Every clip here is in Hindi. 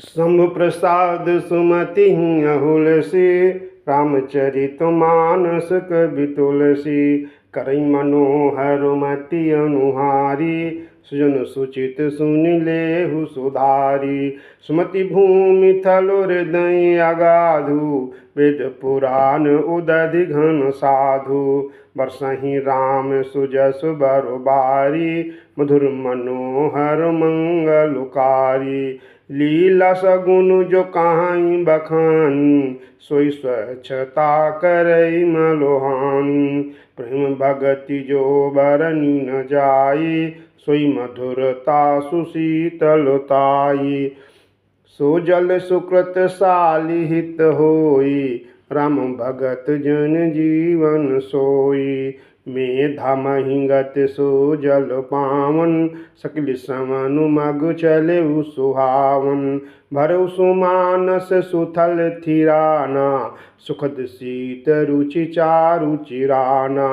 शंभु प्रसाद सुमति अहुल से रामचरित मानस कवि तुलसी करई मनोहर मति अनुहारी सुजन सुचित सुनि लेहु सुधारी सुमति भूमि थल हृदय अगाधु वेद पुराण उदधि घन साधु बरसहि राम सुजस बरबारी मधुर मनोहर मंगलकारी लीला सगुन जो कहाई बखानी सोई स्वच्छता करई मलोहानी प्रेम भगति जो बरनी न जाई सोई मधुरता सुशीतलताई सो जल सुकृत सालिहित होई राम भगत जन जीवन सोई मेधा महिंगत सो जल पावन सकल समनु मग चले सुहावन भरऊ सुमानस सुथल थिराना सुखद शीत रुचि चारु चिराना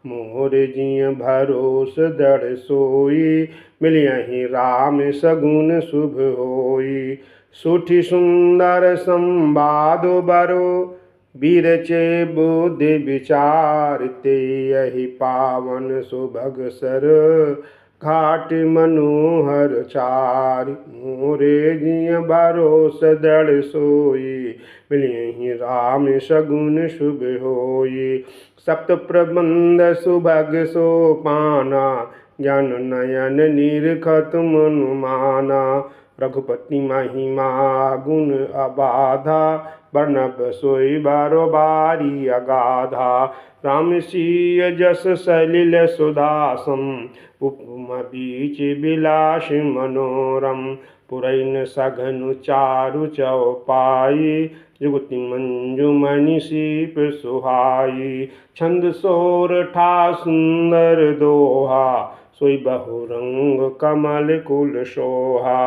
मोर जिय भरोस दृढ़ सोई मिलियहि राम सगुन शुभ होई सुठी सुंदर संवाद बरो बीरचे बुद्धि विचार ते यही पावन सुभग सर घाट मनोहर चार मोरे जिय भरोस दृढ़ सोई मिलियहि राम सगुन शुभ होई सप्त प्रबंध सुभग सोपाना ज्ञान नयन निरखत मनुमाना रघुपति महिमा गुण अबाधा वर्णव सोई बारो बारी अगाधा राम सीय जस सलिल सुधासम उपमा बीच बिलास मनोरम पुरैन सघनु चारु चौपाई जुगति मंजुमणि सीप सुहाई छंद सोरठा सुंदर दोहा सोई बहुरंग कमल कुल शोभा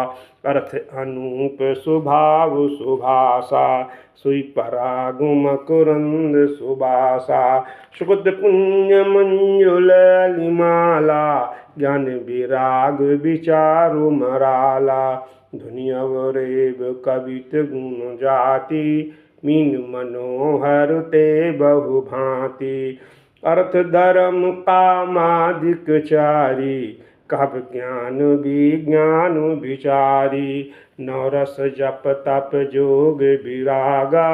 अर्थ अनूप सुभाव सुभाषा सोई परागुम कुरंद सुबासा सुखद पुण्य मंजुल लिमाला ज्ञान विराग विचारु मराला दुनिया वरेब कवित गुण जाति मीन मनोहर ते बहु भांति अर्थ धर्म कामादिक चारी कब ज्ञान विज्ञान विचारी नौरस जप तप जोग विरागा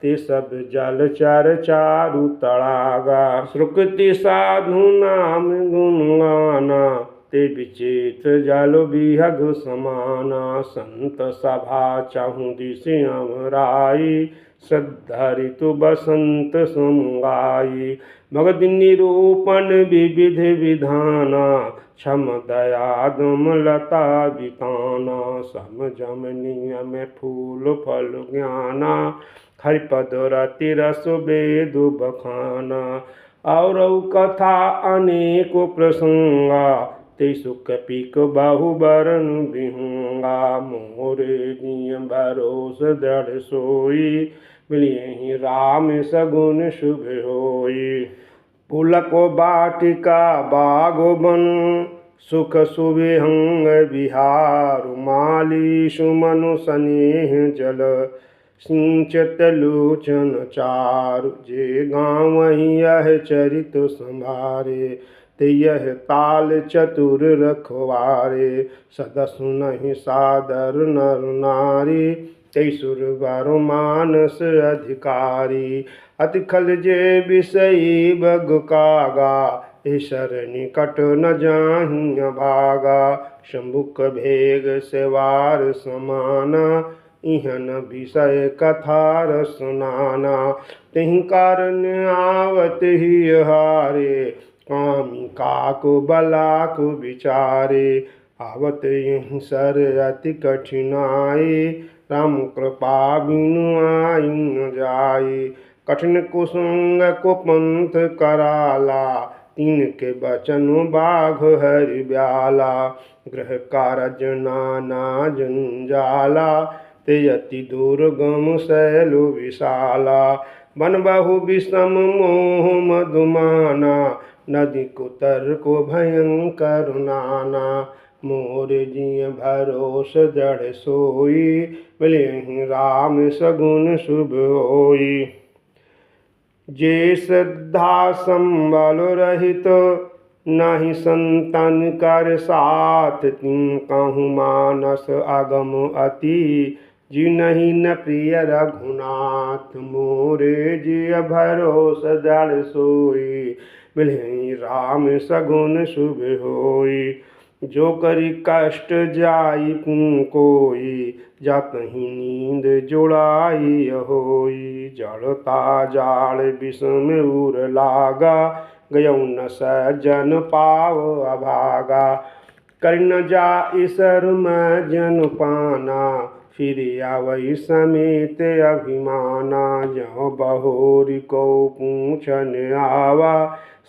ते सब जल चर चारु तड़ागा श्रुति साधु नाम गुण गाना ते विचेत जल बिहग समाना संत सभा चाहु दिशि अमराई श्रद्धा ऋतु बसंत संगाई भगत निरूपण विविध विधाना क्षम दया दम लता बिताना सम जम नियम फूल फल ज्ञाना हरिपद रति रस वेद बखाना और कथा अनेक प्रसंगा ते सुख पीक बाहु बरन बिहूंगा मोरे जिय भरोस दृढ़ सोई मिलियहि राम सगुन शुभ होई पुलक बाटिका बागो बन सुख सुविहंग विहार माली सुमनु स्नेह जल सिंचत लोचन चारु जे गाँव यह चरित संभारे ते यह ताल चतुर रखवारे सदा सुनहि सादर नर नारी ते सुर वर मानस अधिकारी अति खल जे विषयी बग कागा ईश्वर निकट न जाहि भागा शंभुक भेग सेवार समाना इहन विषय कथार सुनाना तिहि कारण आवत ही हारे कामी काको बलाको विचारे आवत यही सर अति कठिनाई राम कृपा बिनु आई न जाई कठिन कुसुंग को पंथ कराला तीन के बचन बाघ हरि ब्याला ग्रह कारज नाना जंजाला ते अति दुर्गम शैलो विशाला बन बहु विषम मोह मधुमाना नदी कुतर को भयंकर नाना मोर जिय भरोस दृढ़ सोई, मिलियहि राम सगुन शुभ होई। जे श्रद्धा संबल रहित, नाही संतन कर साथ, तिन कहूँ मानस अगम अति, जिनहि न प्रिय रघुनाथ। मोरे जिय भरोस दृढ़ सोई, मिलियहि राम सगुन शुभ होई। जो करि कष्ट जाई पुन कोई, जातहि नींद जुड़ाई होई। जड़ता जाल विषम उर लागा, गयौ न सज्जन पाव अभागा। कर न जाई शर्म जन पाना, फिर आवै समेत अभिमाना। जौ बहोरी को पूछन आवा,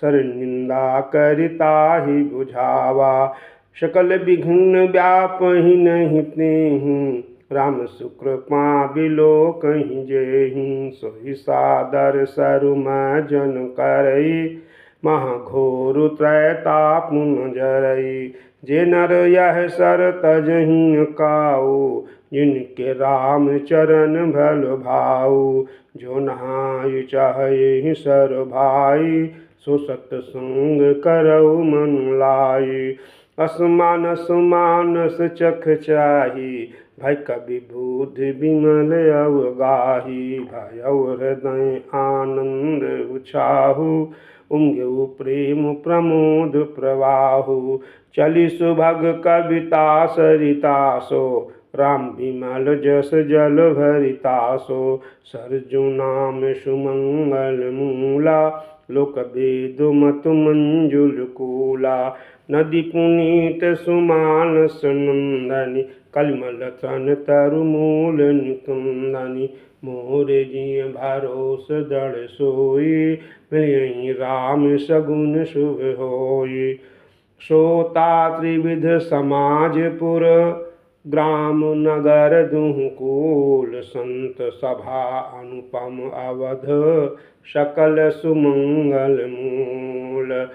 सर निंदा करिताहि बुझावा। सकल विघ्न व्यापहि नहीं तेहु, राम सुकृपा बिलोकहि जेहि। सोई सादर सरुम जन करई, महाघोर त्रैतापुन जरई। जे नर यह सर तजहि काऊ, जिनके राम चरण भल भाऊ। जो नहाय चाहे सर भाई, सो सतसंग करऊ मन लाई। असमानस मानस चख चाही, भय कवि बुद्धि विमल अवगाही। भयउ हृदय आनंद उछाहु, उमगेउ प्रेम प्रमोद प्रवाहु। चली सुभग कविता सरिता सो, राम विमल जस जल भरितासो। सरजु नाम सुमंगल मूला, लोक वेद मत मंजुल कूला। नदी पुनीत सुमानस नंदनी, कलिमल तन तरु मूल निकुंदनी। मोरे जिय भरोस दृढ़ सोई, मिलियहि राम सगुन शुभ होई। सोता त्रिविध समाजपुर, ग्राम नगर दुहु कुल। संत सभा अनुपम अवध, सकल सुमंगल मूल।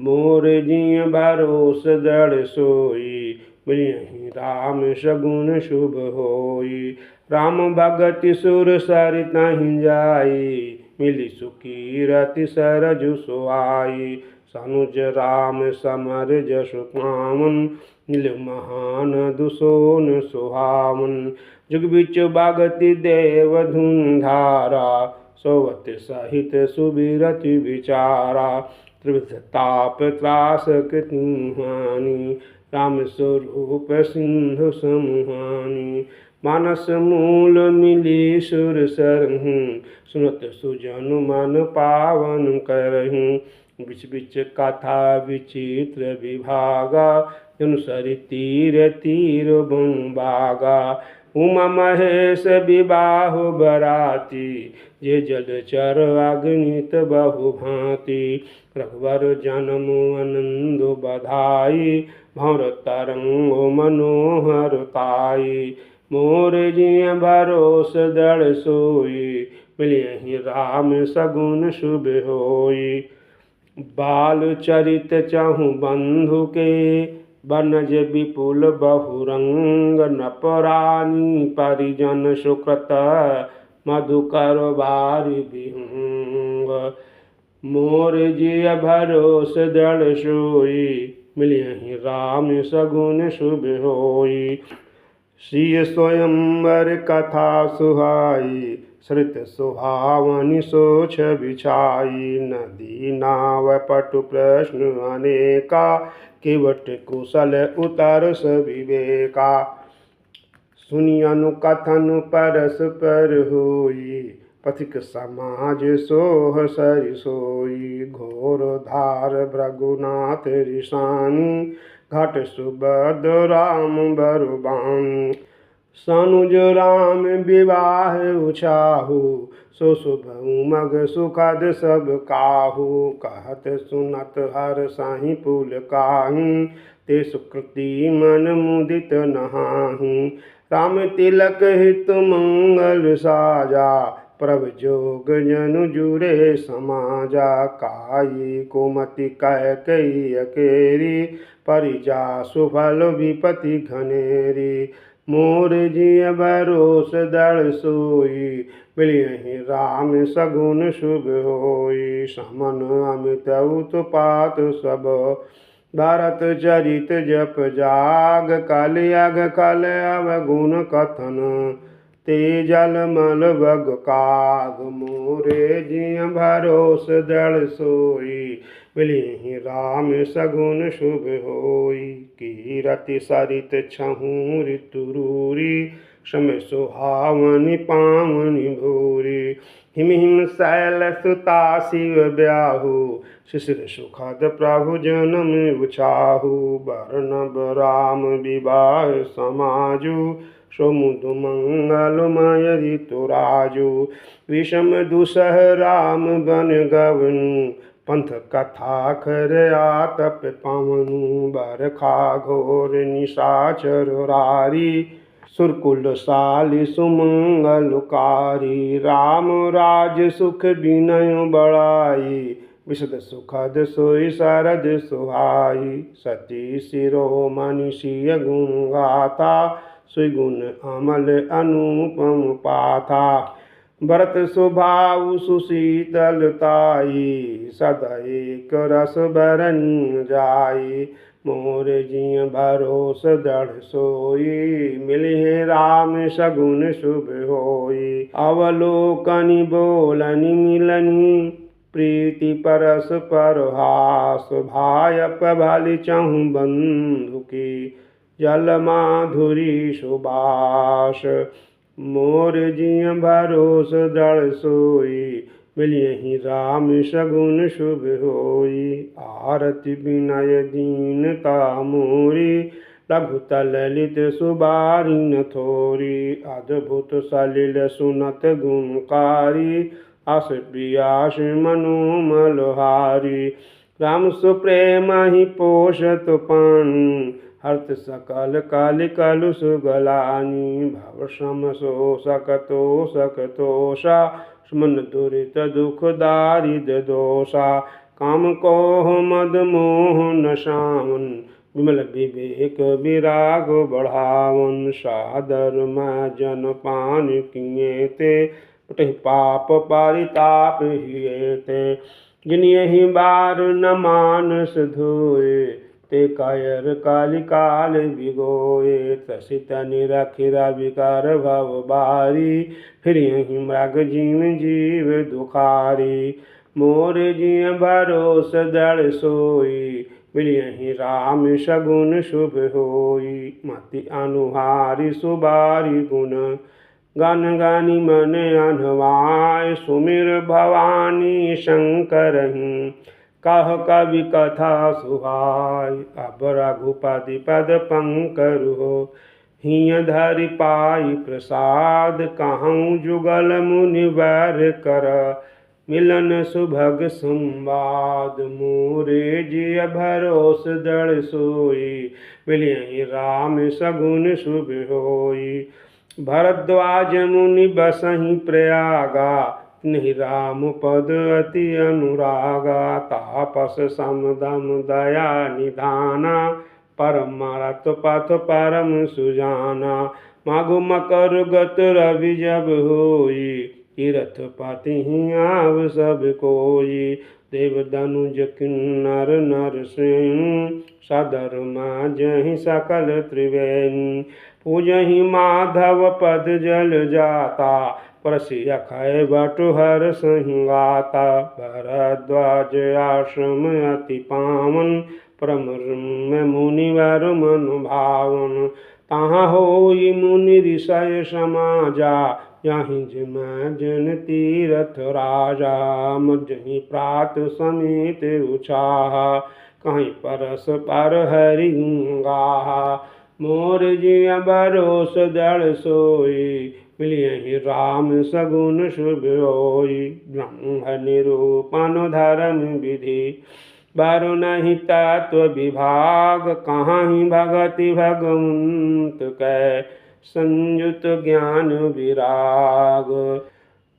मोर जिय भरोस दृढ़ सोई, मिलियहि राम सगुन शुभ होई। राम भगति सुर सरितहि जाई, मिली सुकीरति सरजु सुहाई। सनुज राम समर जसु पावन, मिल महान दुसोन सुहावन। जुग बिच भगति देव धुन धारा, सोवत सहित सुबिरति विचारा। त्रिविध ताप त्रास कृति हानि, राम स्वरूप सिंधु समुहानि। मानस मूल मिली सुर सरहु, सुनत सुजन मन पावन करहु। बिच बिच कथा विचित्र विभागा, जनु सरि तीर तीर बन बागा। उमा महेश विबाह बराती, जे जलचर अगणित बहु भांति। रघुवर जन्म आनंद बधाई, भंवर तरंग मनोहर ताई। मोर जिय भरोस दृढ़ सोई, मिलियहि राम सगुन शुभ होई। बाल चरित चहु बंधु के, बनज विपुल बहुरंग। नपरानी परिजन सुकृत, मधुकर बारि विहंग। मोर जिय भरोस दृढ़ सोई, मिलियहि राम सगुन शुभ होई। श्री स्वयंवर कथा सुहाई, श्रुत सुहावनि सोछ बिछाई। नदी नाव पटु प्रश्न अनेका, केवट कुशल उतर सविवेका। सुनि अनुकथन परस्पर होई, पथिक समाज सोह सरि सोई। घोर धार भृगुनाथ रिसानी, घाट सुबद राम बरुबानी। सनुज राम विवाह उछाहु, सो शुभ उमग सुखद सब काहू। कहत सुनत हर साहि पुल काहि, ते सुकृति मन मुदित नहाहि। राम तिलक हित मंगल साजा, प्रभ जोग जनु जुरे समाजा। काई कुमति कैकेयी अकेरी, परिजा सुफल विपति घनेरी। मोर जिय भरोस दृढ़ सोई, मिलियहि राम सगुन शुभ होई। समन अमित उत्पात सब, भरत चरित जप जाग। कलयग कल अवगुण कथन, ते जल मल बग काग। मोरे जिय भरोस दृढ़ सोई, मिलियहि राम सगुन शुभ होई। कीरति सरित छहु ऋतु रूरी, समय सुहावनि पावनि भूरी। हिम हिम शैल सुता शिव ब्याहु, शिशिर सुखद प्रभु जनम उछाहु। बरनब राम विवाह समाजु, सोमुदु मंगलमय ऋतुराजु। विषम दुसह राम बन गवनु, पंथ कथा कर आतप पवनु। बरखा घोर निशाचर रारी, सुरकुल साली सुमंगलकारी। राम राज सुख विनय बड़ाई, विशद सुखद सोई शरद सुहाई। सती शिरोमणि सिय गुण गाथा, सोई गुण अमल अनुपम पाथा। भरत स्वभाव सुशीतलताई, सदा एक रस बरन जाई। मोर जिय भरोस दृढ़ सोई, मिलिहि राम सगुन शुभ होई। अवलोकनि बोलनि मिलनि, प्रीति परस परहास। भायप भलि चहु बंधु की, जल माधुरी सुबास। मोर जिय भरोस दृढ़ सोई, मिलियहि राम सगुन शुभ होई। आरति विनय दीनता मोरी, लघुतल ललित सुबारी न थोरी। अद्भुत सलिल सुनत गुणकारी, आस प्रियास मनोमलहारी। राम सुप्रेम ही पोषत पानी, हर्त सकल कालि कलुष गलानी। भव श्रम शोषक तोषक तोषा, सुमन दुरित दुख दारिद्र दोषा। काम कोह मद मोह नशावन, विमल विवेक विराग बढ़ावन। सादर मैं जन पान किए ते, पटहि पाप परिताप हिए ते। जिनियहि बार न मानस धोए, ते कायर कालि काल बिगोए। त्रसित निरखिर विकार भव बारी, फिरियहि मृग जीव जीव दुखारी। मोर जिय भरोस दृढ़ सोई, मिलियहि राम सगुन शुभ होई। मति अनुहारी सुबारी गुण, गन गनि मन अनवाय। सुमिर भवानी शंकरहि, कह कवि कथा सुहाय। अब रघुपति पद पंकरु हो, हिय धरि पाई प्रसाद। कहूँ जुगल मुनिवर कर, मिलन सुभग संवाद। मोरे जिय भरोस दृढ़ सोई, मिलियहि राम सगुन शुभ होई। भरद्वाज मुनि बसहि प्रयागा, तिन्हि राम पद अति अनुरागा। तापस सम दम दया निधाना, परमरत पथ परम सुजाना। माघ मकर गत रवि जब होई, तीरथ पति आव सब कोई। देव दनुज किन्नर नर सेन, सदर माजहि सकल त्रिवेणी। पूजहि माधव पद जल जाता, परसि अखय बटुहर संगाता। भरद्वाज आश्रम अति पावन, परम रम्य मुनिवर मन भावन। तहाँ होई मुनि ऋषय समाजा, यहीं जिमै जन तीरथ राजा। मजहि प्रात समेत उछाहा, कहीं परस पर हरि गाहा। मोर जिय भरोस दृढ़ सोई, मिलियहि राम सगुन शुभ होई। ब्रह्म निरूपण धर्म विधि, बारु नहीं तत्व विभाग। कहाहि भगति भगवंत कै, संयुत ज्ञान विराग।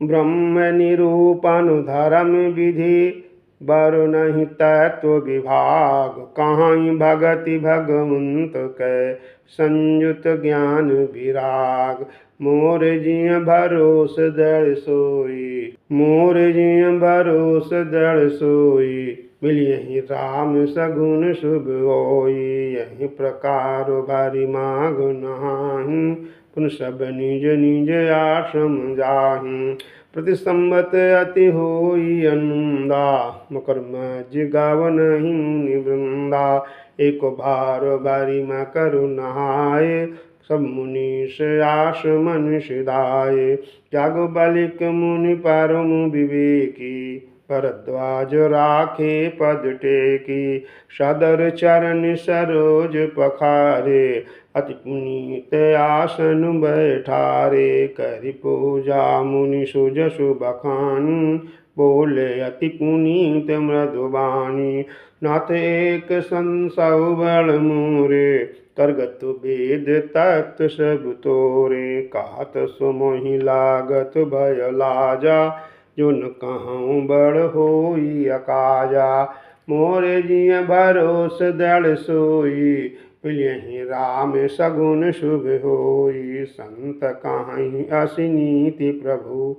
ब्रह्म निरूपण धर्म विधि, बर नहीं तत्व विभाग, कहाँ भगति भगवंत कै संयुत ज्ञान विराग। मोर जिय भरोस दृढ़ सोई, मोर जिय भरोस दृढ़ सोई, मिल यही राम सगुन शुभ होई। यही प्रकार भारी माग नहाहि, पुन सब निज निज आश्रम जाहि। प्रति संवत अति होई अनुंदा, मकर मज गावनहि वृंदा। एक भार बारी में करु नहाय, सब मुनीष आश मन सिधाय। जागो बालिक मुनि परम विवेकी, भरद्वाज राखे पद टेकी। सदर चरण सरोज पखारे, अति पुनीत आसन बैठारे। करि पूजा मुनि सुजसु बखानी, बोले अति पुनीत मृदुबानी। नाथ एक संसौ बल मोरे, करगत वेद तत्व सब तोरे। कहत सुमोहि लागत भय लाजा, जो न कहूँ बड़ होई अकाजा। मोरे जिय भरोस दृढ़ सोई, मिलियहि राम सगुन शुभ होई। संत कहाई असिनीति प्रभु,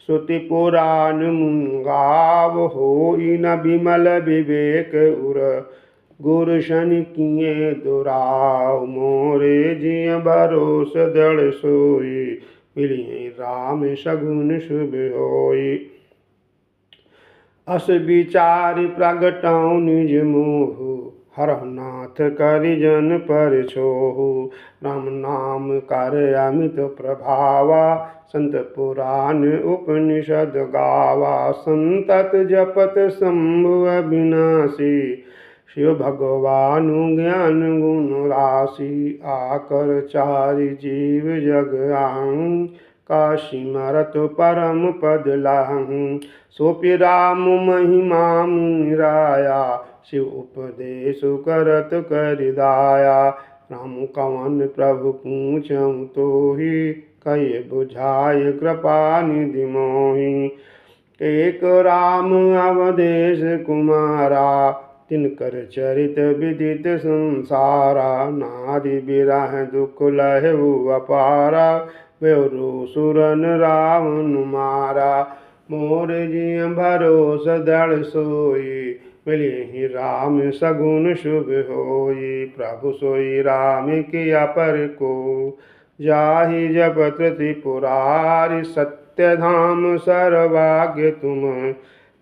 श्रुति पुराण मुंगाव होई। न विमल विवेक उर, गुरु शनि किए दुराव। मोरे जिय भरोस दृढ़ सोई, मिलियहि राम सगुन शुभ होई। अस विचारि प्रगटौ निज मोहु, हरहु नाथ करि जन पर छोहु। राम नाम कर अमित प्रभावा, संत पुराण उपनिषद गावा। संतत जपत शंभु अविनाशी, शिव भगवानु ज्ञान गुण राशि। आकर चारि जीव जग आहूँ, काशी मरत परम पद लाहूँ। सोपि राम महिमा मुनिराया, शिव उपदेश करत कर दाया। राम कवन प्रभु पूछऊँ तोहि, कहे बुझाय कृपा निधि मोहि। एक राम अवधेश कुमारा, तिनकर चरित विदित संसारा। नारि बिरह दुख लहु अपारा, बेउरु सुरन रावण मारा। मोर जिय भरोस दृढ़ सोई, मिलियहि राम सगुन शुभ होई। प्रभु सोई राम किया पर को, जाहि जपत त्रिपुरारि। सत्य धाम सर्वज्ञ तुम,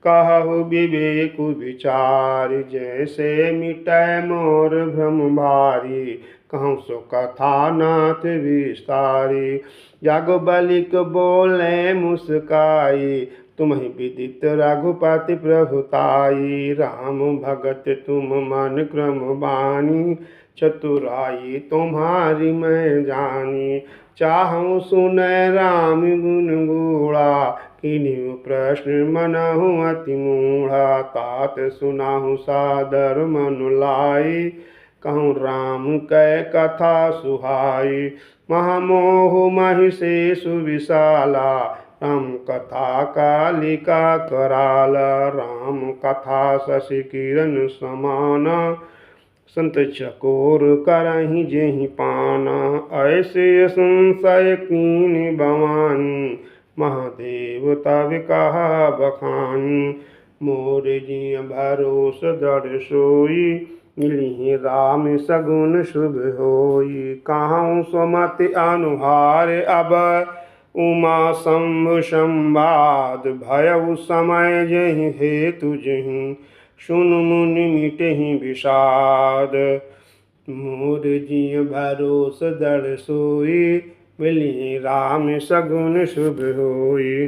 कहु विवेक विचार। जैसे मिटै मोर भ्रम भारी, कहूँ सो कथा नाथ विस्तारी। जागो बालिक बोले मुस्काई, तुम्हि विदित रघुपति प्रभुताई। राम भगत तुम मन क्रम बानी, चतुराई तुम्हारी मैं जानी। चाहूँ सुनै राम गुण गूढ़ा, किन्हीं प्रश्न मनहु अति मूढ़ा। तात सुनाहु सादर मन लाई, कहूँ राम कै कथा सुहाई। महामोह महिषेषु विशाला, राम कथा कालिका कराला। राम कथा शशि किरण समाना, संत चकोर करहि जेहि पाना। ऐसे संशय कीन भवानी, महादेव तब कहा बखानी। मोर जिय भरोस दृढ़ सोई, मिलिहि राम सगुन शुभ होई। कहूँ सुमति अनुहार अब, उमा शंभु संवाद। भयउ समय जहि हेतु जहि, सुनु मुनि मिटहि विषाद। मोर जिय भरोस दृढ़ सोई, मिलिहि राम सगुन शुभ होई।